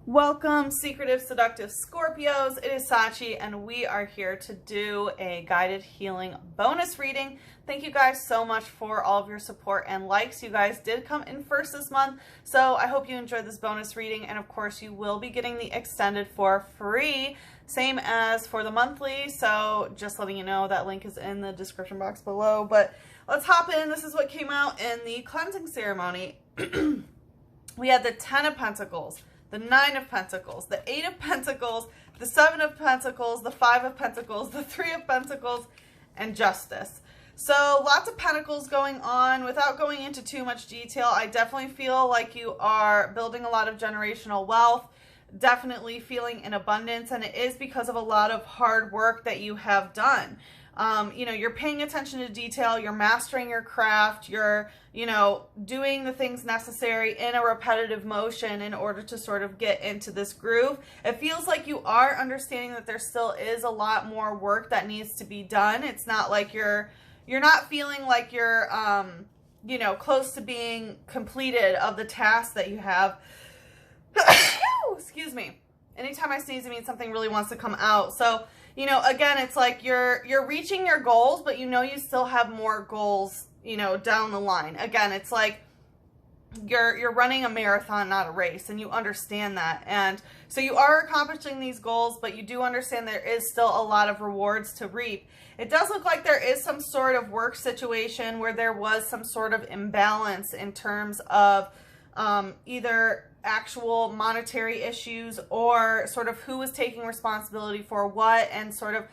Welcome, secretive, seductive Scorpios. It is Sachi, and we are here to do a guided healing bonus reading. Thank you guys so much for all of your support and likes. You guys did come in first this month, so I hope you enjoyed this bonus reading. And of course, you will be getting the extended for free, same as for the monthly. So just letting you know, that link is in the description box below. But let's hop in. This is what came out in the cleansing ceremony. We had the 10 of Pentacles, the 9 of Pentacles, the 8 of Pentacles, the 7 of Pentacles, the 5 of Pentacles, the 3 of Pentacles, and Justice. So lots of Pentacles going on. Without going into too much detail, I definitely feel like you are building a lot of generational wealth, definitely feeling in abundance, and it is because of a lot of hard work that you have done. You know, you're paying attention to detail, you're mastering your craft, you're, doing the things necessary in a repetitive motion in order to sort of get into this groove. It feels like you are understanding that there still is a lot more work that needs to be done. It's not like you're not feeling like you're, close to being completed of the tasks that you have. Excuse me. Anytime I sneeze, it means something really wants to come out. So, again, it's like you're reaching your goals, but you still have more goals, down the line. Again, it's like you're running a marathon, not a race, and you understand that. And so you are accomplishing these goals, but you do understand there is still a lot of rewards to reap. It does look like there is some sort of work situation where there was some sort of imbalance in terms of either actual monetary issues or sort of who was taking responsibility for what, and sort of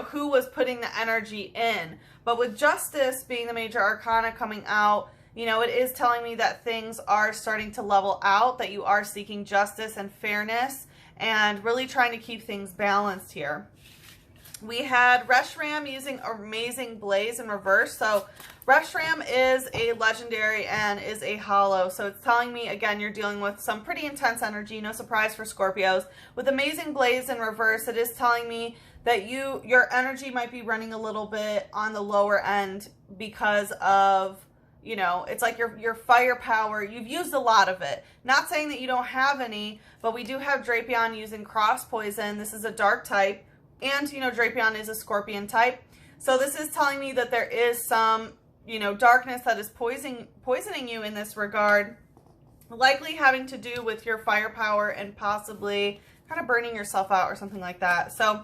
who was putting the energy in. But with Justice being the major arcana coming out, it is telling me that things are starting to level out, that you are seeking justice and fairness and really trying to keep things balanced here. We had Reshram using Amazing Blaze in reverse. So Reshram is a legendary and is a hollow. So it's telling me, again, you're dealing with some pretty intense energy. No surprise for Scorpios. With Amazing Blaze in reverse, it is telling me that your energy might be running a little bit on the lower end because of, it's like your firepower. You've used a lot of it. Not saying that you don't have any, but we do have Drapion using Cross Poison. This is a dark type. And, Drapion is a Scorpion type. So this is telling me that there is some, darkness that is poisoning you in this regard. Likely having to do with your firepower and possibly kind of burning yourself out or something like that. So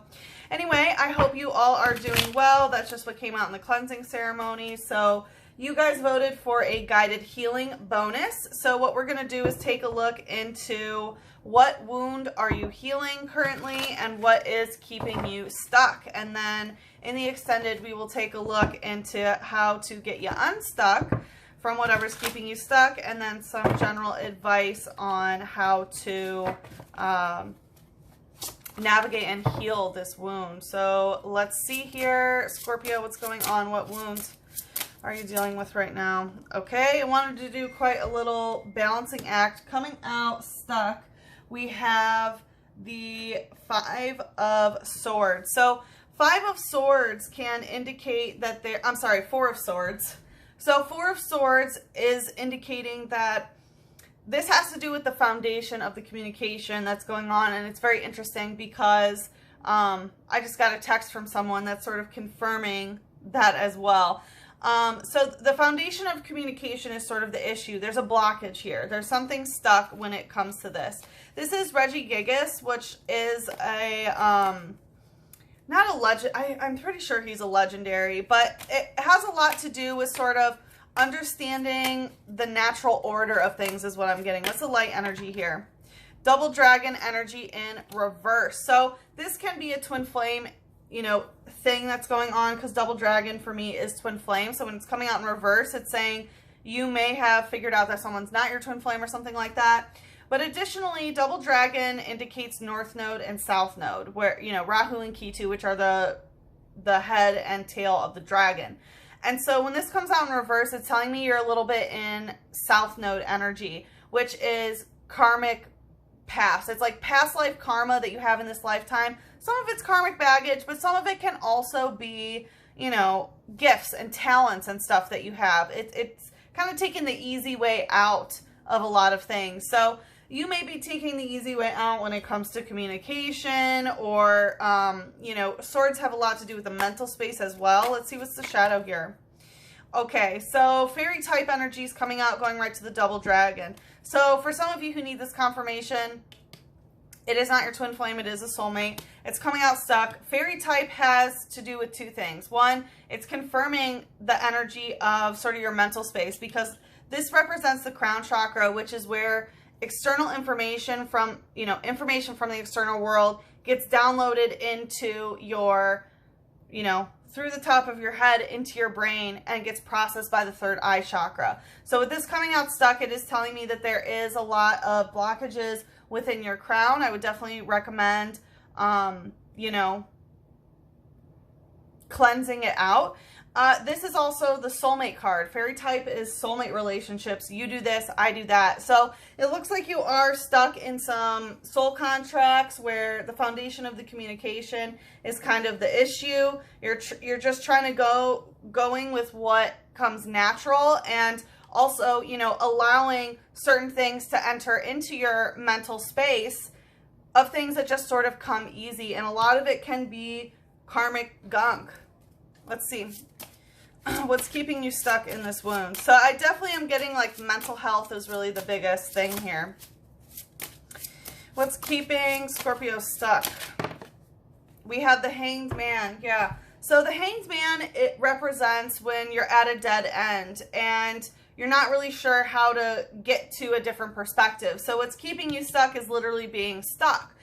anyway, I hope you all are doing well. That's just what came out in the cleansing ceremony. So you guys voted for a guided healing bonus. So what we're going to do is take a look into what wound are you healing currently and what is keeping you stuck. And then in the extended, we will take a look into how to get you unstuck from whatever's keeping you stuck, and then some general advice on how to navigate and heal this wound. So let's see here, Scorpio, what's going on? What wounds are you dealing with right now? Okay, I wanted to do quite a little balancing act. Coming out stuck, we have the 5 of Swords. So 5 of Swords can indicate that they're, I'm sorry, 4 of Swords. So 4 of Swords is indicating that this has to do with the foundation of the communication that's going on. And it's very interesting because I just got a text from someone that's sort of confirming that as well. So the foundation of communication is sort of the issue. There's a blockage here. There's something stuck when it comes to this. This is Reggie Gigas, which is a, not a legend. I'm pretty sure he's a legendary, but it has a lot to do with sort of understanding the natural order of things is what I'm getting. What's the light energy here? Double dragon energy in reverse. So this can be a twin flame, thing that's going on, because double dragon for me is twin flame. So when it's coming out in reverse, it's saying you may have figured out that someone's not your twin flame or something like that. But additionally, double dragon indicates north node and south node, where, Rahu and Ketu, which are the head and tail of the dragon. And so when this comes out in reverse, it's telling me you're a little bit in south node energy, which is karmic past. It's like past life karma that you have in this lifetime. Some of it's karmic baggage, but some of it can also be, gifts and talents and stuff that you have. It's kind of taking the easy way out of a lot of things. So, you may be taking the easy way out when it comes to communication, or, you know, swords have a lot to do with the mental space as well. Let's see what's the shadow here. Okay, so fairy type energy is coming out, going right to the double dragon. So for some of you who need this confirmation, it is not your twin flame, it is a soulmate. It's coming out stuck. Fairy type has to do with two things. One, it's confirming the energy of sort of your mental space, because this represents the crown chakra, which is where external information from, you know, information from the external world gets downloaded into your, you know, through the top of your head into your brain and gets processed by the third eye chakra. So with this coming out stuck, it is telling me that there is a lot of blockages within your crown. I would definitely recommend, you know, cleansing it out. This is also the soulmate card. Fairy type is soulmate relationships. You do this, I do that. So it looks like you are stuck in some soul contracts where the foundation of the communication is kind of the issue. You're just trying to going with what comes natural, and also, you know, allowing certain things to enter into your mental space of things that just sort of come easy. And a lot of it can be karmic gunk. Let's see. What's keeping you stuck in this wound? So I definitely am getting like mental health is really the biggest thing here. What's keeping Scorpio stuck? We have the Hanged Man. Yeah. So the Hanged Man, it represents when you're at a dead end and you're not really sure how to get to a different perspective. So what's keeping you stuck is literally being stuck.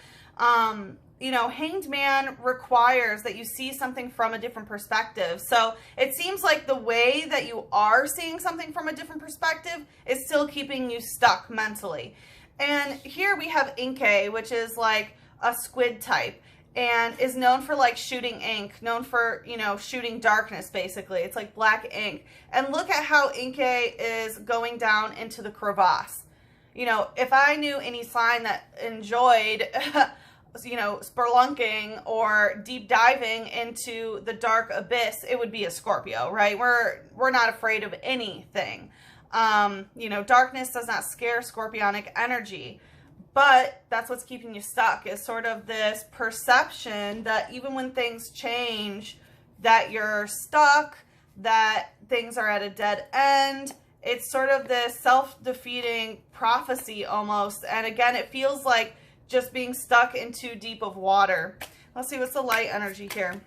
You know, Hanged Man requires that you see something from a different perspective. So it seems like the way that you are seeing something from a different perspective is still keeping you stuck mentally. And here we have Inkay, which is like a squid type and is known for like shooting ink, known for, you know, shooting darkness basically. It's like black ink. And look at how Inkay is going down into the crevasse. You know, if I knew any sign that enjoyed you know, spelunking or deep diving into the dark abyss, it would be a Scorpio, right? We're not afraid of anything. You know, darkness does not scare scorpionic energy, but that's what's keeping you stuck, is sort of this perception that even when things change, that you're stuck, that things are at a dead end. It's sort of this self-defeating prophecy almost. And again, it feels like just being stuck in too deep of water. Let's see what's the light energy here.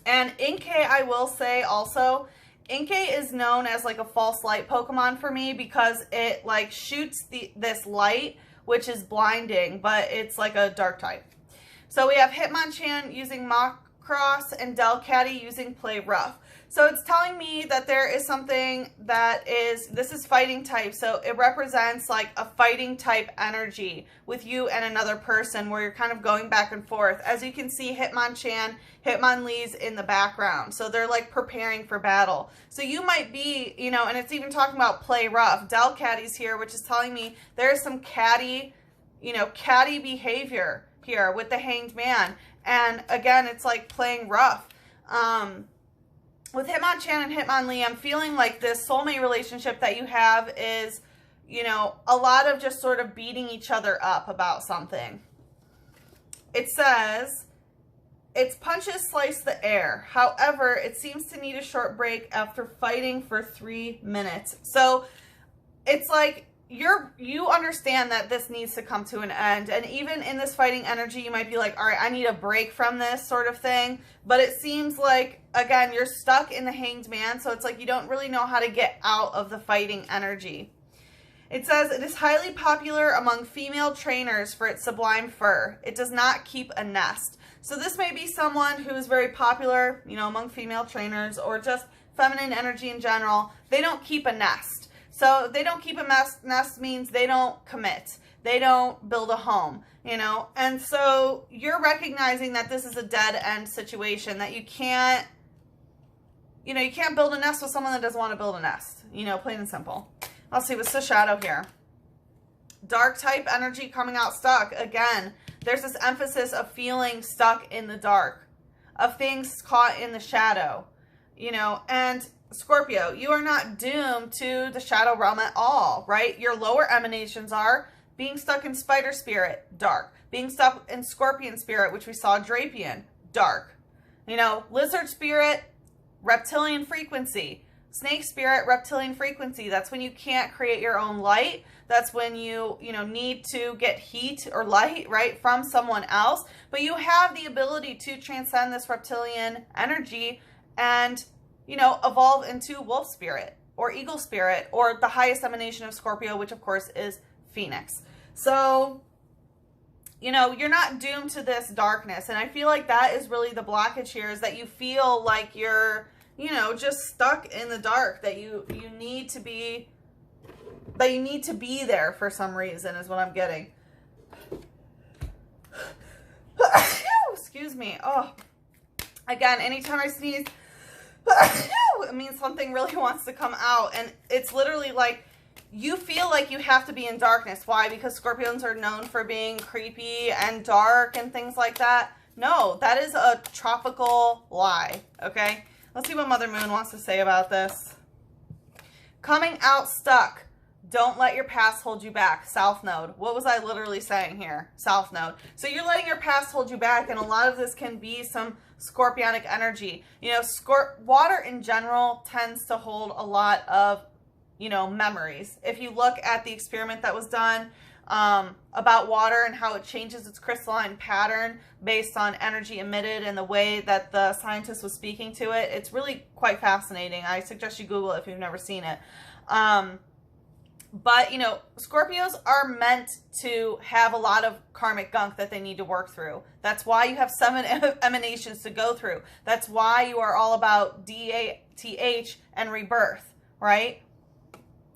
And Inkay, I will say also, Inkay is known as like a false light Pokemon for me, because it like shoots this light, which is blinding, but it's like a dark type. So we have Hitmonchan using Macross and Delcatty using Play Rough. So it's telling me that there is something that is, this is fighting type. So it represents like a fighting type energy with you and another person where you're kind of going back and forth. As you can see, Hitmonchan, Hitmonlee's in the background. So they're like preparing for battle. So you might be, you know, and it's even talking about play rough. Delcatty's here, which is telling me there's some catty, you know, catty behavior here with the Hanged Man. And again, it's like playing rough. With Hitmonchan and Hitmonlee, I'm feeling like this soulmate relationship that you have is, you know, a lot of just sort of beating each other up about something. It says, its punches slice the air. However, it seems to need a short break after fighting for 3 minutes. So it's like you understand that this needs to come to an end. And even in this fighting energy, you might be like, all right, I need a break from this sort of thing. But it seems like, again, you're stuck in the Hanged Man. So it's like you don't really know how to get out of the fighting energy. It says, it is highly popular among female trainers for its sublime fur. It does not keep a nest. So this may be someone who is very popular, you know, among female trainers, or just feminine energy in general. They don't keep a nest. So they don't keep a nest means they don't commit. They don't build a home, you know. And so you're recognizing that this is a dead end situation, that you can't, you know, you can't build a nest with someone that doesn't want to build a nest, you know, plain and simple. Let's see, what's the shadow here? Dark type energy coming out stuck. Again, there's this emphasis of feeling stuck in the dark, of things caught in the shadow, you know. And Scorpio, you are not doomed to the shadow realm at all, right? Your lower emanations are. Being stuck in spider spirit, dark. Being stuck in scorpion spirit, which we saw Drapian, dark. You know, lizard spirit, reptilian frequency. Snake spirit, reptilian frequency. That's when you can't create your own light. That's when you need to get heat or light, right, from someone else. But you have the ability to transcend this reptilian energy and, evolve into wolf spirit or eagle spirit or the highest emanation of Scorpio, which of course is Phoenix. So, you're not doomed to this darkness. And I feel like that is really the blockage here, is that you feel like you're, just stuck in the dark, that you need to be, there for some reason, is what I'm getting. Excuse me. Oh, again, anytime I sneeze, it means something really wants to come out. And it's literally like, you feel like you have to be in darkness. Why? Because Scorpions are known for being creepy and dark and things like that. No, that is a tropical lie, okay? Let's see what Mother Moon wants to say about this. Coming out stuck. Don't let your past hold you back. South Node. What was I literally saying here? South Node. So you're letting your past hold you back, and a lot of this can be some scorpionic energy. Water in general tends to hold a lot of memories. If you look at the experiment that was done about water and how it changes its crystalline pattern based on energy emitted and the way that the scientist was speaking to it, it's really quite fascinating. I suggest you Google it if you've never seen it. But, Scorpios are meant to have a lot of karmic gunk that they need to work through. That's why you have 7 emanations to go through. That's why you are all about DATH and rebirth, right?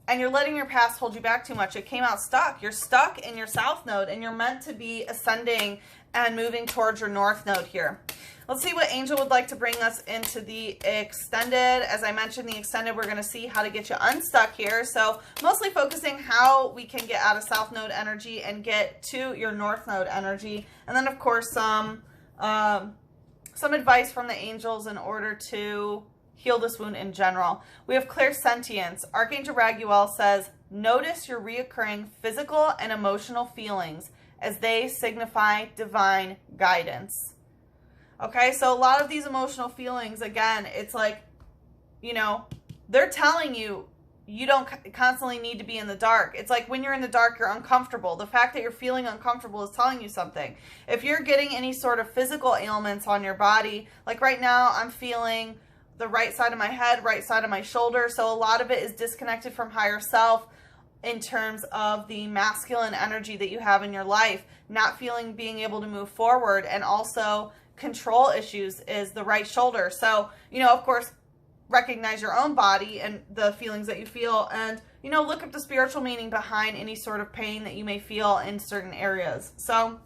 And you're letting your past hold you back too much. It came out stuck. You're stuck in your South Node, and you're meant to be ascending and moving towards your North Node here. Let's see what Angel would like to bring us into the extended. As I mentioned, the extended, we're going to see how to get you unstuck here. So mostly focusing how we can get out of South Node energy and get to your North Node energy. And then, of course, some advice from the angels in order to heal this wound in general. We have clairsentience. Archangel Raguel says, notice your reoccurring physical and emotional feelings as they signify divine guidance. Okay, so a lot of these emotional feelings, again, it's like, they're telling you, you don't constantly need to be in the dark. It's like when you're in the dark, you're uncomfortable. The fact that you're feeling uncomfortable is telling you something. If you're getting any sort of physical ailments on your body, like right now, I'm feeling the right side of my head, right side of my shoulder. So a lot of it is disconnected from higher self in terms of the masculine energy that you have in your life, not being able to move forward, and also control issues is the right shoulder. So, of course, recognize your own body and the feelings that you feel, and, look up the spiritual meaning behind any sort of pain that you may feel in certain areas. So,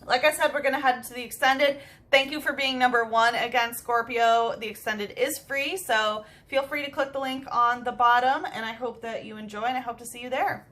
like I said, we're going to head into the extended. Thank you for being number 1. Again, Scorpio, the extended is free, so feel free to click the link on the bottom, and I hope that you enjoy, and I hope to see you there.